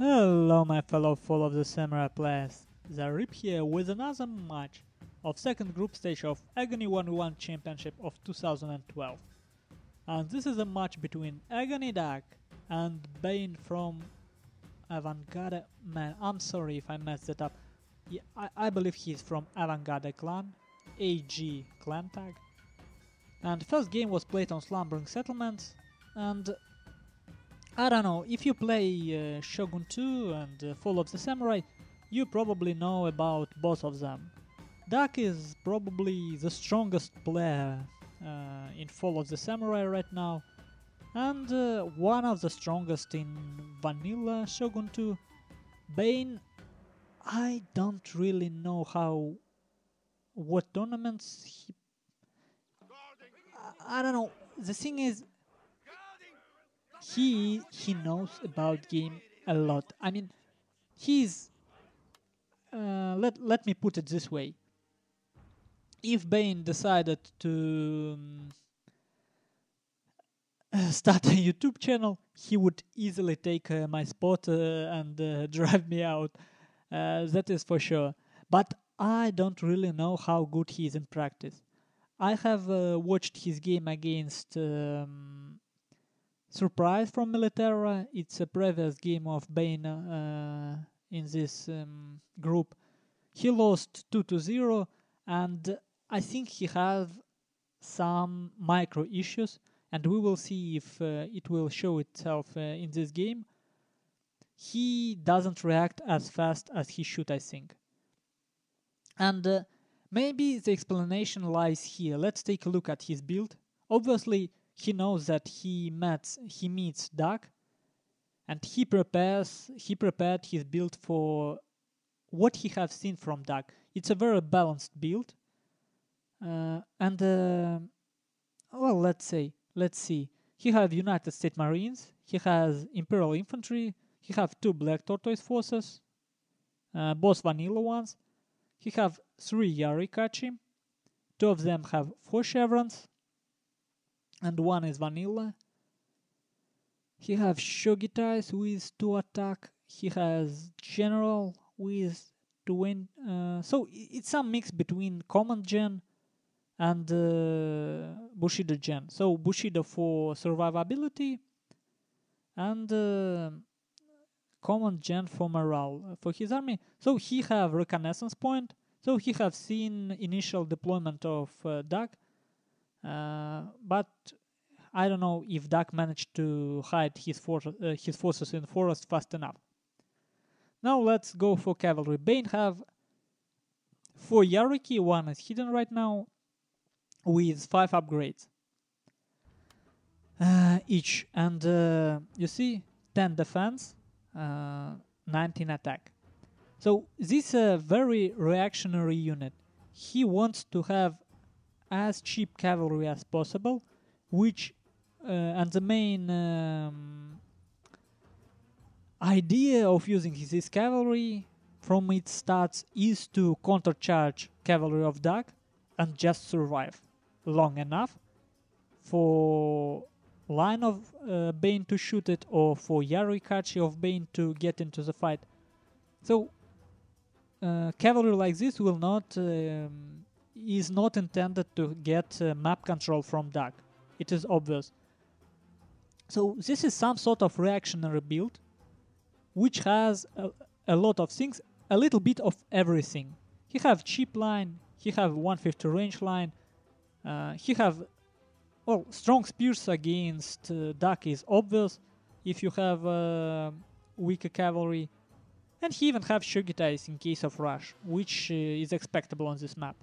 Hello my fellow Fall of the Samurai players, Zaript here with another match of second group stage of Aggony 1v1 Championship of 2012. And this is a match between Aggony Duck and Bane from Avant-Garde. Man, I'm sorry if I messed it up. Yeah, I believe he's from Avant-Garde clan, AG clan tag. And the first game was played on Slumbering Settlements, and I don't know, if you play Shogun 2 and Fall of the Samurai, you probably know about both of them. Duck is probably the strongest player in Fall of the Samurai right now, and one of the strongest in vanilla Shogun 2. Bane, I don't really know what tournaments I don't know. The thing is, he knows about game a lot. I mean, he's let me put it this way. If Bane decided to start a YouTube channel, he would easily take my spot and drive me out. That is for sure. But I don't really know how good he is in practice. I have watched his game against Surprise from Militera. It's a previous game of Bane in this group. He lost 2-0, and I think he has some micro issues, and we will see if it will show itself in this game. He doesn't react as fast as he should, I think. And maybe the explanation lies here. Let's take a look at his build. Obviously, he knows that he meets Duck, and he prepared his build for what he has seen from Duck. It's a very balanced build, well, let's see. He has United States Marines, he has Imperial Infantry, he has 2 Black Tortoise forces, both vanilla ones. He have 3 Yarikachi, 2 of them have 4 chevrons, and 1 is vanilla. He have Shogitais with 2 attack. He has General with 20. So it's some mix between Command Gen and Bushido Gen. So Bushido for survivability and Command Gen for morale for his army. So he have Reconnaissance Point. So he have seen initial deployment of Duck. But I don't know if Duck managed to hide his forces in the forest fast enough. Now let's go for cavalry. Bane have 4 Yariki, 1 is hidden right now, with 5 upgrades each. And you see, 10 defense, 19 attack. So this is a very reactionary unit. He wants to have as cheap cavalry as possible, which and the main idea of using this cavalry from its starts is to countercharge cavalry of Duck and just survive long enough for line of Bane to shoot it, or for Yarikachi of Bane to get into the fight. So cavalry like this will not is not intended to get map control from Duck. It is obvious. So this is some sort of reactionary build, which has a lot of things, a little bit of everything. He have cheap line, he have 150 range line, he have strong spears against Duck is obvious if you have weaker cavalry, and he even have Shogitais in case of rush, which is expectable on this map.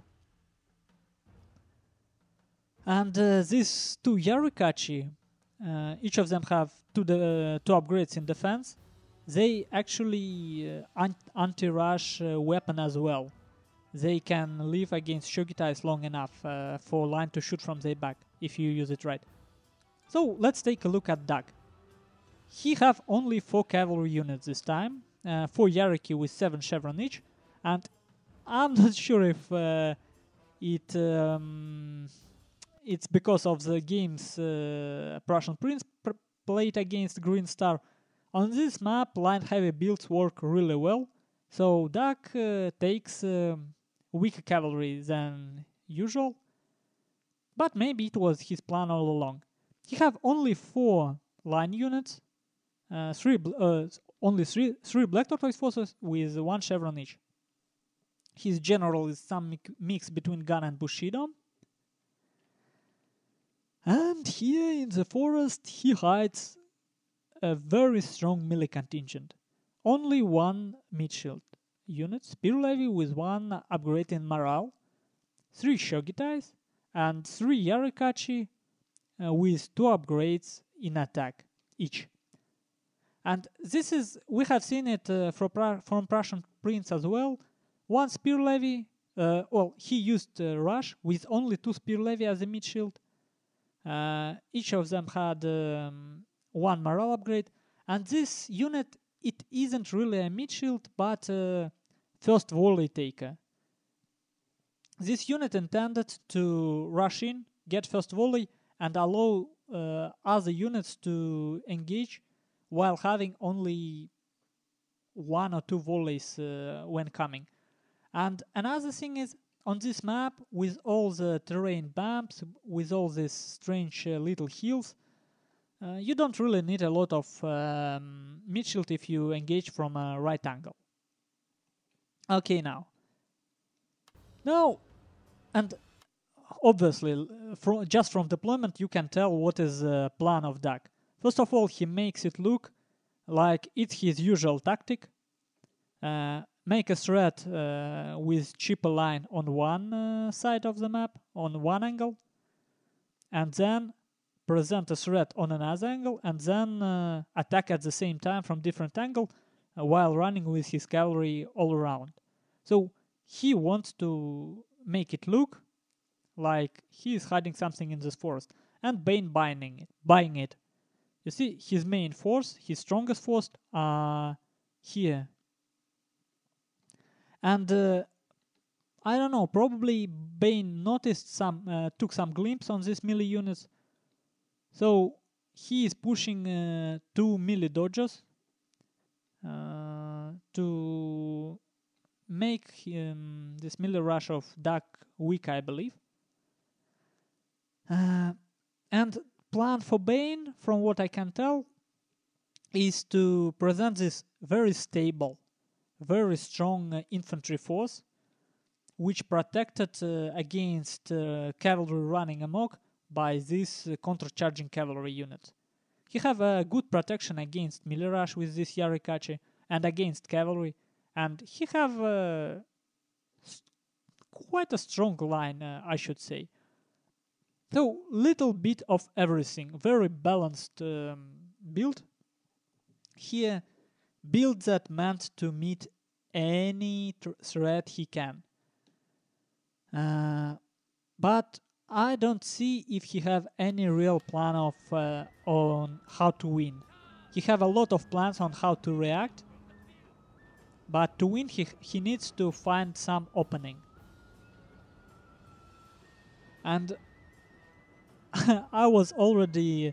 And these 2 Yarikachi, each of them have 2 upgrades in defense. They actually anti-rush weapon as well. They can live against Shogitais long enough for line to shoot from their back if you use it right. So let's take a look at Duck. He have only 4 cavalry units this time, 4 Yariki with 7 chevron each, and I'm not sure if it's because of the game's Prussian Prince played against Green Star, On this map, line-heavy builds work really well, so Duck takes weaker cavalry than usual, but maybe it was his plan all along. He have only 4 line units, only three Black Tortoise forces with 1 chevron each. His general is some mix between gun and Bushido. And here in the forest he hides a very strong melee contingent. Only 1 mid-shield unit, Spear Levy with 1 upgrade in morale, 3 Shogitais, and 3 Yarikachi with 2 upgrades in attack each. And this is, we have seen it from Prussian Prince as well. 1 Spear Levy, he used Rush with only 2 Spear Levy as a mid-shield. Each of them had 1 morale upgrade, and this unit, it isn't really a mid-shield, but first volley taker. This unit intended to rush in, get first volley, and allow other units to engage while having only 1 or 2 volleys when coming. And another thing is, on this map, with all the terrain bumps, with all these strange little hills, you don't really need a lot of mid-shield if you engage from a right angle. Okay, now, and obviously, just from deployment, you can tell what is the plan of Duck. First of all, he makes it look like it's his usual tactic. Make a threat with cheaper line on one side of the map, on one angle, and then present a threat on another angle, and then attack at the same time from different angle while running with his cavalry all around. So he wants to make it look like he is hiding something in this forest, and Bane buying it. You see, his main force, his strongest force, are here. And I don't know, probably Bane noticed took some glimpse on these melee units. So he is pushing 2 melee dodgers to make this melee rush of Duck weak, I believe. And plan for Bane, from what I can tell, is to present this very stable, very strong infantry force, which protected against cavalry running amok by this counter-charging cavalry unit. He have a good protection against melee rush with this Yarikachi and against cavalry, and he have quite a strong line, I should say. So, little bit of everything, very balanced build. Here, build that meant to meet any threat he can. But I don't see if he have any real plan of on how to win. He have a lot of plans on how to react, but to win he needs to find some opening. And I was already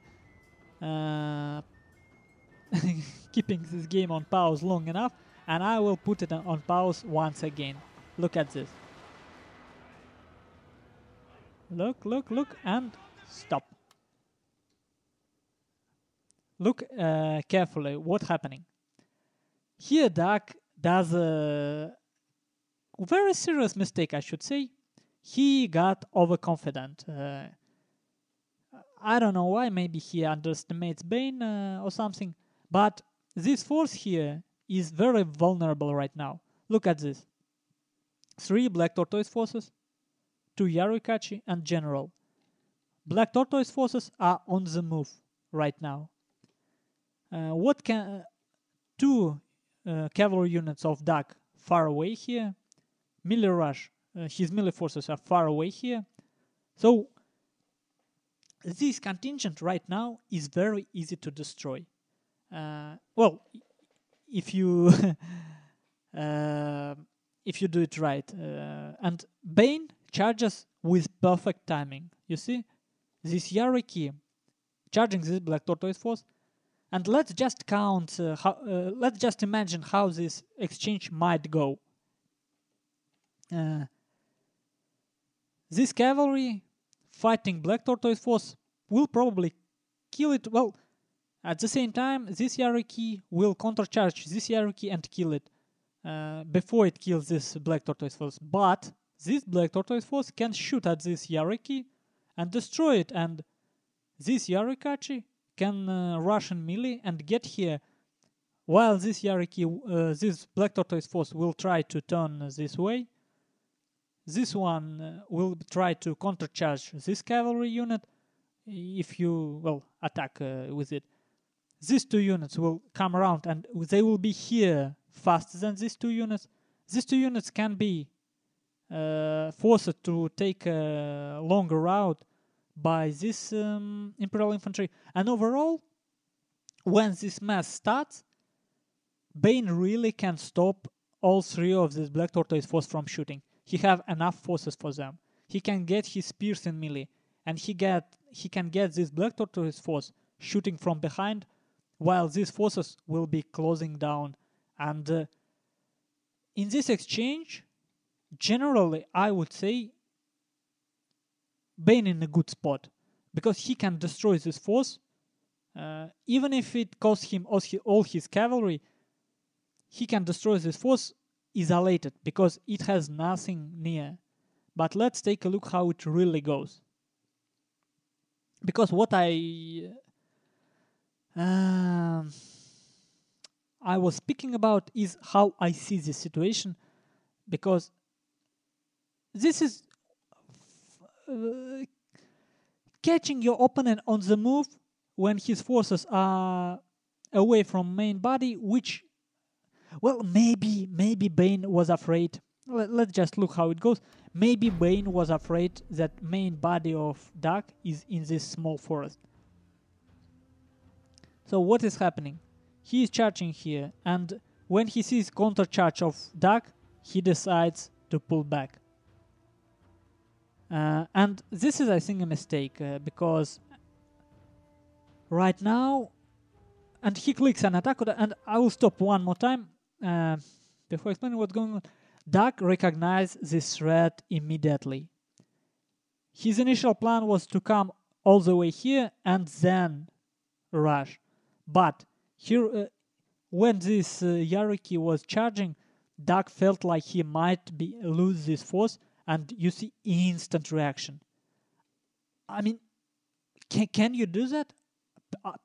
keeping this game on pause long enough, and I will put it on pause once again. Look at this. Look, and stop. Look carefully what's happening. Here Duck does a very serious mistake, I should say. He got overconfident. I don't know why, maybe he underestimates Bane or something, but this force here is very vulnerable right now. Look at this. 3 Black Tortoise forces, 2 Yarikachi, and General. Black Tortoise forces are on the move right now. 2 cavalry units of Duck far away here. Melee rush, his melee forces are far away here. So this contingent right now is very easy to destroy. Well, if you if you do it right. And Bane charges with perfect timing. You see, this Yariki charging this Black Tortoise force, And let's just count. Let's just imagine how this exchange might go. This cavalry fighting Black Tortoise force will probably kill it. Well, at the same time, this hierarchy will countercharge this hierarchy and kill it before it kills this Black Tortoise force. But this Black Tortoise force can shoot at this hierarchy and destroy it, and this hierarchy can rush in melee and get here, while this hierarchy, this Black Tortoise force will try to turn this way. This one will try to countercharge this cavalry unit if you, well, attack with it. These two units will come around and they will be here faster than these two units. These two units can be forced to take a longer route by this Imperial Infantry. And overall, when this mess starts, Bane really can stop all three of this Black Tortoise force from shooting. He have enough forces for them. He can get his spears in melee, and he can get this Black Tortoise force shooting from behind, while these forces will be closing down. And in this exchange, generally, I would say Bane in a good spot, because he can destroy this force. Even if it costs him all his cavalry, he can destroy this force isolated, because it has nothing near. But let's take a look how it really goes. Because what I was speaking about is how I see this situation, because this is catching your opponent on the move when his forces are away from main body, which, well, maybe Bane was afraid. Let's just look how it goes. Maybe Bane was afraid that main body of Doug is in this small forest. So what is happening? He is charging here, and when he sees counter charge of Doug, he decides to pull back. And this is, I think, a mistake, because right now, and he clicks an attack, and I will stop one more time before explaining what's going on. Doug recognized this threat immediately. His initial plan was to come all the way here and then rush. But here, when this hierarchy was charging, Doug felt like he might lose this force, and you see instant reaction. I mean, can you do that?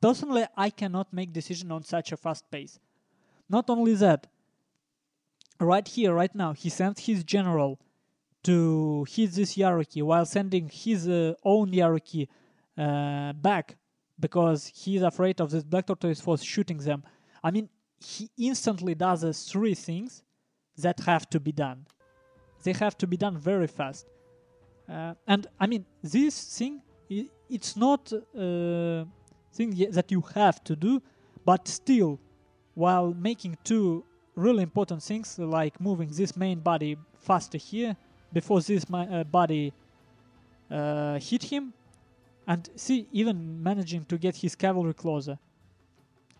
Personally, I cannot make decision on such a fast pace. Not only that, right here, right now, he sends his general to hit this hierarchy while sending his own hierarchy back, because he's afraid of this Black Tortoise force shooting them. I mean, he instantly does three things that have to be done. They have to be done very fast. And I mean, this thing, it's not a thing that you have to do, but still, while making two really important things, like moving this main body faster here before this body hit him, and see, even managing to get his cavalry closer.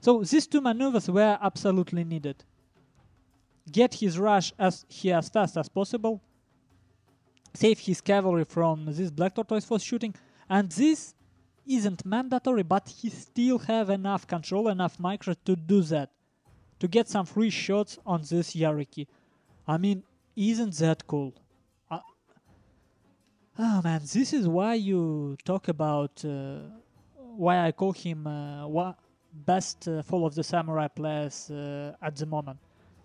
So these two maneuvers were absolutely needed. Get his rush as fast as possible, save his cavalry from this Black Tortoise force shooting, and this isn't mandatory, but he still have enough control, enough micro to do that, to get some free shots on this hierarchy. I mean, isn't that cool? Oh man, this is why you talk about why I call him best Fall of the Samurai players at the moment.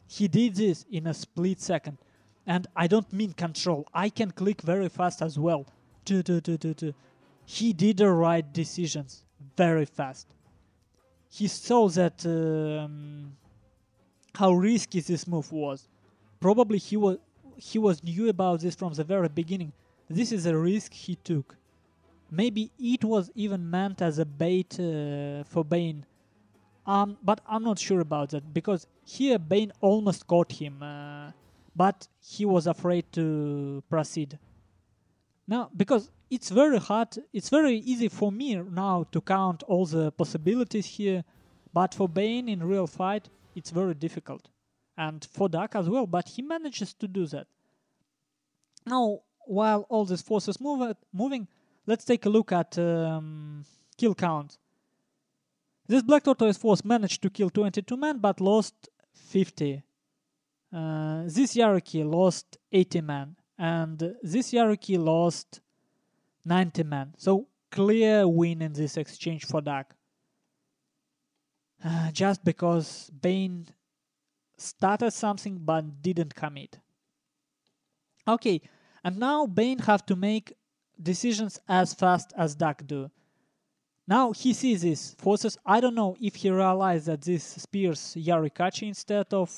He did this in a split second, and I don't mean control. I can click very fast as well. He did the right decisions very fast. He saw that how risky this move was. Probably he was knew about this from the very beginning. This is a risk he took. Maybe it was even meant as a bait for Bane. But I'm not sure about that, because here Bane almost caught him, but he was afraid to proceed. Now, because it's very hard, it's very easy for me now to count all the possibilities here, But for Bane in real fight, it's very difficult. And for Duck as well, but he manages to do that. Now, while all these forces moving, let's take a look at kill count. This Black Tortoise force managed to kill 22 men, but lost 50. This hierarchy lost 80 men, and this hierarchy lost 90 men. So clear win in this exchange for Duck. Just because Bane started something but didn't commit. Okay, and now Bane have to make decisions as fast as Duck do. Now he sees these forces. I don't know if he realized that this spears Yarikachi instead of...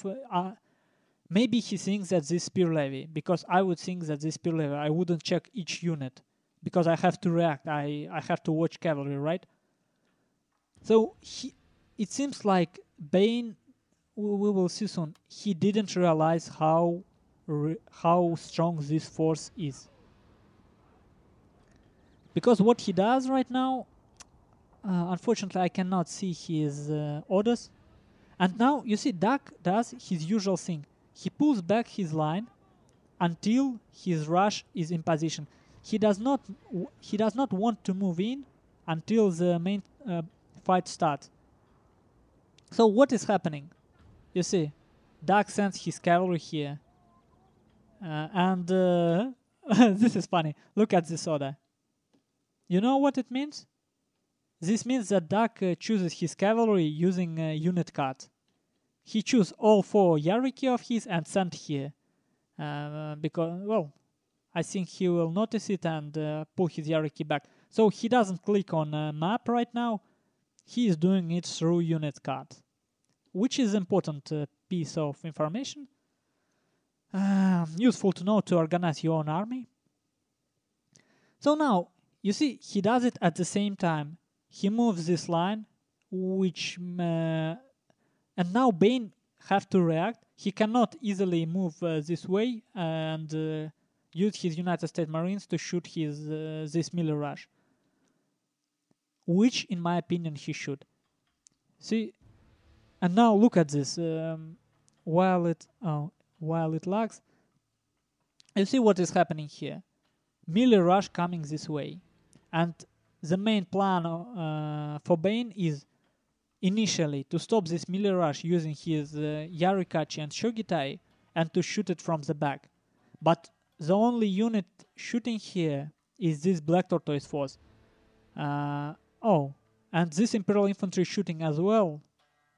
maybe he thinks that this spear levy, because I would think that this spear levy, I wouldn't check each unit, because I have to react, I have to watch cavalry, right? So it seems like Bane, we will see soon, he didn't realize how strong this force is. Because what he does right now, unfortunately I cannot see his orders. And now you see Duck does his usual thing. He pulls back his line until his rush is in position. He does not want to move in until the main fight starts. So what is happening? You see, Duck sends his cavalry here. And this is funny. Look at this order. You know what it means? This means that Duck chooses his cavalry using unit cut. He chooses all 4 hierarchy of his and send here. Because, well, I think he will notice it and pull his hierarchy back. So he doesn't click on a map right now. He is doing it through unit cut, which is important piece of information. Useful to know to organize your own army. So now, you see, he does it at the same time. He moves this line, which... and now Bane have to react. He cannot easily move this way and use his United States Marines to shoot his this melee rush. Which, in my opinion, he should. See, and now look at this. While it lags, you see what is happening here. Melee rush coming this way. And the main plan for Bane is initially to stop this melee rush using his Yarikachi and Shogitai and to shoot it from the back. But the only unit shooting here is this Black Tortoise force. And this Imperial Infantry shooting as well,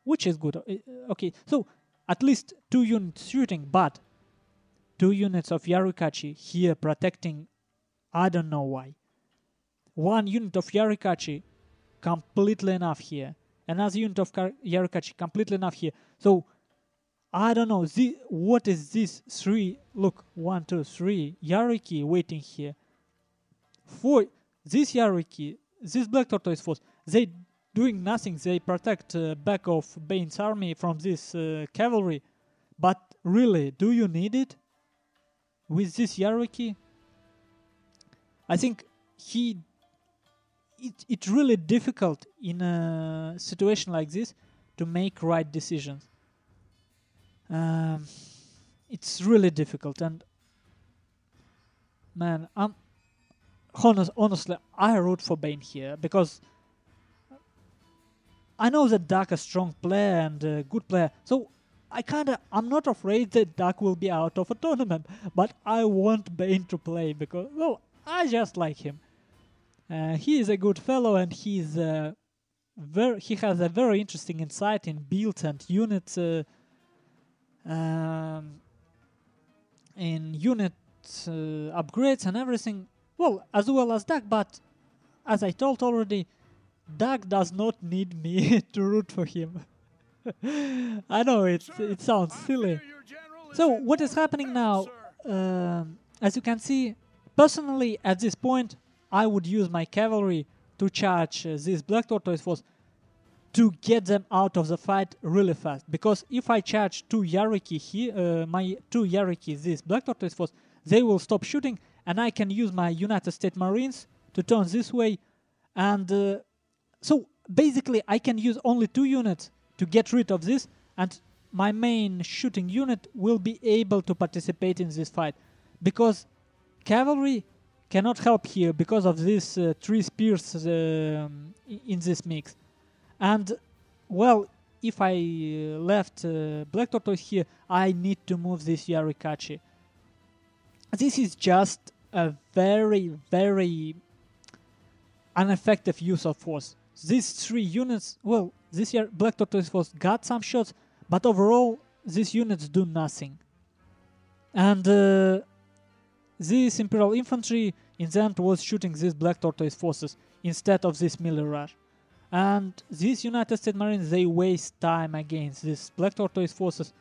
which is good. Okay, so at least 2 units shooting, but 2 units of Yarikachi here protecting, I don't know why. 1 unit of Yarikachi completely enough here. Another unit of Yarikachi completely enough here. So I don't know what is this 3, look, 1, 2, 3 Yariki waiting here. 4 this Yariki, this Black Tortoise force, they doing nothing. They protect back of Bane's army from this cavalry. But really, do you need it with this Yariki? I think it's really difficult in a situation like this to make right decisions. It's really difficult, and man, honestly, I root for Bane here because I know that Duck is a strong player and a good player, so I'm not afraid that Duck will be out of a tournament, but I want Bane to play because, well, I just like him. He is a good fellow, and he has a very interesting insight in builds and units, in unit upgrades and everything. Well as Duck, but as I told already, Duck does not need me to root for him. I know it sounds silly. So what is happening now? As you can see, personally at this point, I would use my cavalry to charge this Black Tortoise force to get them out of the fight really fast. Because if I charge 2 Yariki here, my 2 Yariki, this Black Tortoise force, they will stop shooting, and I can use my United States Marines to turn this way. And so basically I can use only 2 units to get rid of this, and my main shooting unit will be able to participate in this fight. Because cavalry cannot help here because of these 3 spears in this mix. And, well, if I left Black Tortoise here, I need to move this Yarikachi. This is just a very, very ineffective use of force. These 3 units, well, this year Black Tortoise Force got some shots, but overall these units do nothing. And this Imperial Infantry in the end was shooting these Black Tortoise Forces instead of this melee rush. And these United States Marines, they waste time against these Black Tortoise Forces,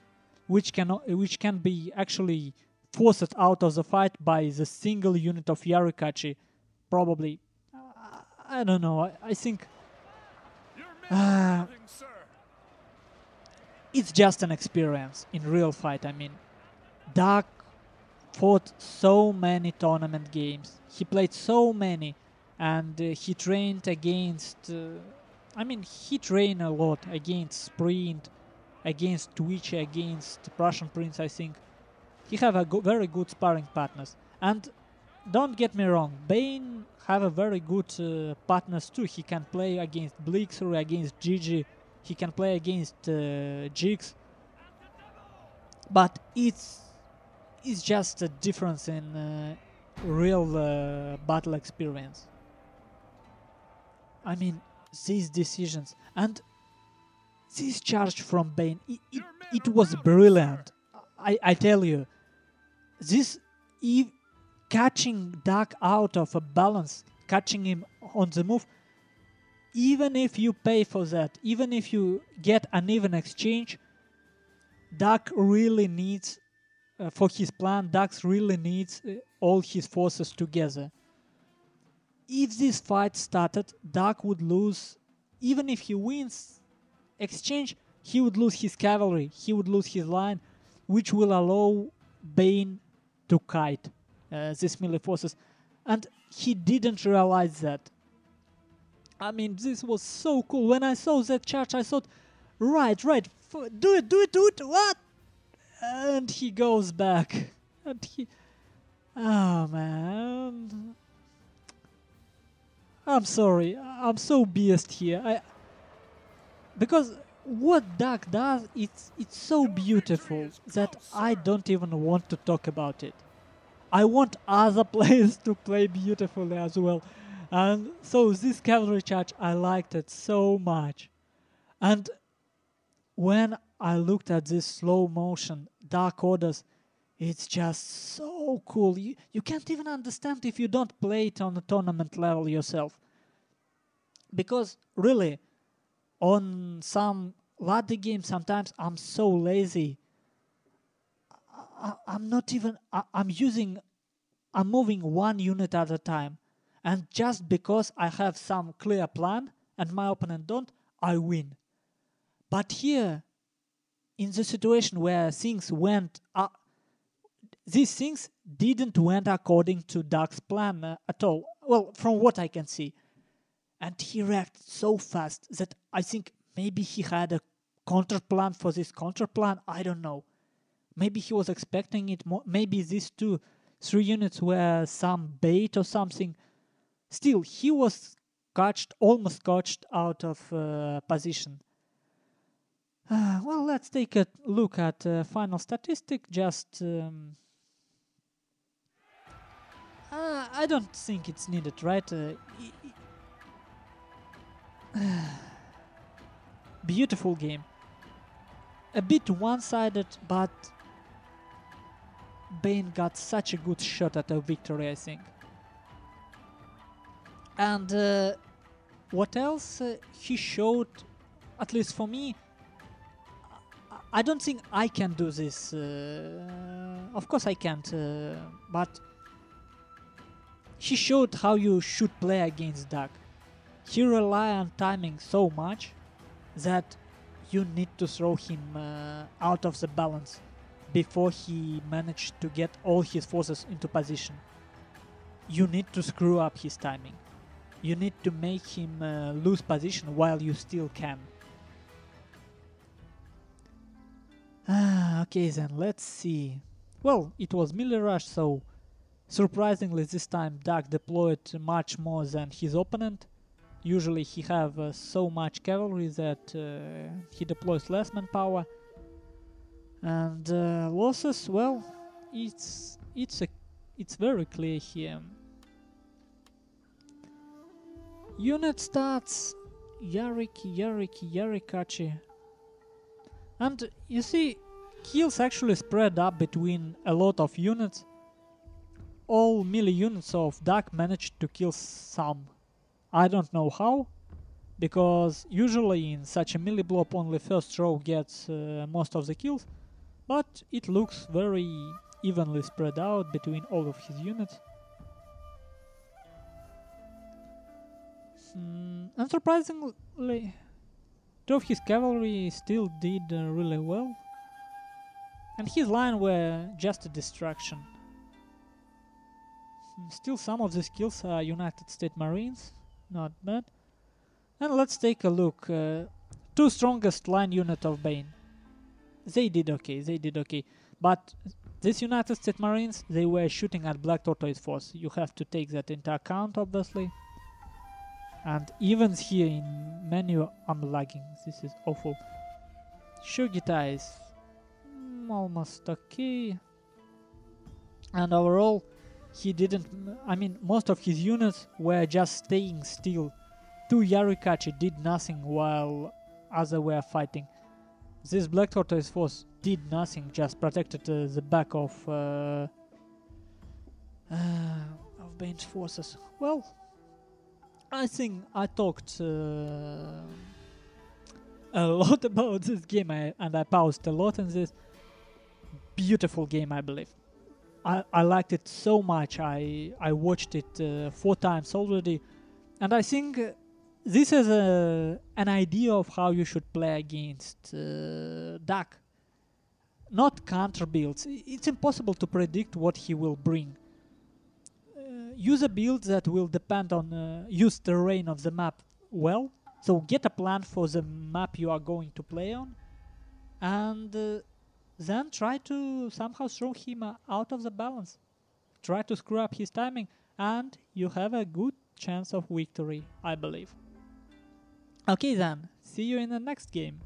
which can be actually forced out of the fight by the single unit of Yarikachi. Probably, I don't know, I think it's just an experience in real fight. I mean, Doug fought so many tournament games, he played so many, and he trained against, he trained a lot against Sprint, against Twitch, against Prussian Prince, I think. He have a very good sparring partners. And don't get me wrong, Bane have a very good partners too. He can play against Blixer, against Gigi, he can play against Jigs. But it's just a difference in real battle experience. I mean, these decisions and this charge from Bane, it was brilliant. I tell you, this catching Doug out of a balance, catching him on the move, even if you pay for that, even if you get an even exchange, Doug really needs, for his plan, Doug really needs all his forces together. If this fight started, Doug would lose, even if he wins exchange, he would lose his cavalry, he would lose his line, which will allow Bane to kite these melee forces. And he didn't realize that. I mean, this was so cool. When I saw that charge, I thought, right, do it, what? And he goes back. And he... Oh, man. I'm sorry. I'm so biased here. Because what Doug does, it's so beautiful that I don't even want to talk about it. I want other players to play beautifully as well. And so this cavalry charge, I liked it so much. And when I looked at this slow motion Dark Orders, it's just so cool. You can't even understand if you don't play it on a tournament level yourself. Because really, on some ladder games, sometimes I'm so lazy. I'm moving one unit at a time. And just because I have some clear plan and my opponent don't, I win. But here, in the situation where things went up, these things didn't went according to Doug's plan at all. Well, from what I can see. And he reacted so fast that I think maybe he had a counter plan for this counter plan. I don't know. Maybe he was expecting it more. Maybe these 2-3 units were some bait or something. Still, he was almost caught out of position. Well, let's take a look at final statistic. Just I don't think it's needed, right? Beautiful game. A bit one-sided, but Bane got such a good shot at a victory, I think. And what else he showed, at least for me, I don't think I can do this. Of course I can't, but he showed how you should play against Doug. He relies on timing so much that you need to throw him out of the balance before he managed to get all his forces into position. You need to screw up his timing. You need to make him lose position while you still can. Okay then, let's see. Well, it was melee rush, so surprisingly this time Duck deployed much more than his opponent. Usually he have so much cavalry that he deploys less manpower. And losses, well, it's very clear here. Unit stats, Yarikachi. And you see, kills actually spread up between a lot of units. All melee units of Duck managed to kill some. I don't know how, because usually in such a melee blob only first row gets most of the kills, but it looks very evenly spread out between all of his units. Unsurprisingly, two of his cavalry still did really well, and his line were just a distraction. Still some of the skills are United States Marines, not bad. And let's take a look. Two strongest line unit of Bane. They did okay. But these United States Marines, they were shooting at Black Tortoise Force. You have to take that into account, obviously. And even here in menu, I'm lagging. This is awful. Shogita is almost okay. And overall, he didn't... I mean, most of his units were just staying still. Two Yarikachi did nothing while others were fighting. This Black Tortoise Force did nothing, just protected the back of Bane's forces. Well, I think I talked a lot about this game, and I paused a lot in this. Beautiful game, I believe. I liked it so much. I watched it 4 times already, and I think this is an idea of how you should play against Duck. Not counter builds. It's impossible to predict what he will bring. Use a build that will depend on use terrain of the map well. So get a plan for the map you are going to play on, and then try to somehow throw him out of the balance. Try to screw up his timing, and you have a good chance of victory, I believe. Okay then, see you in the next game.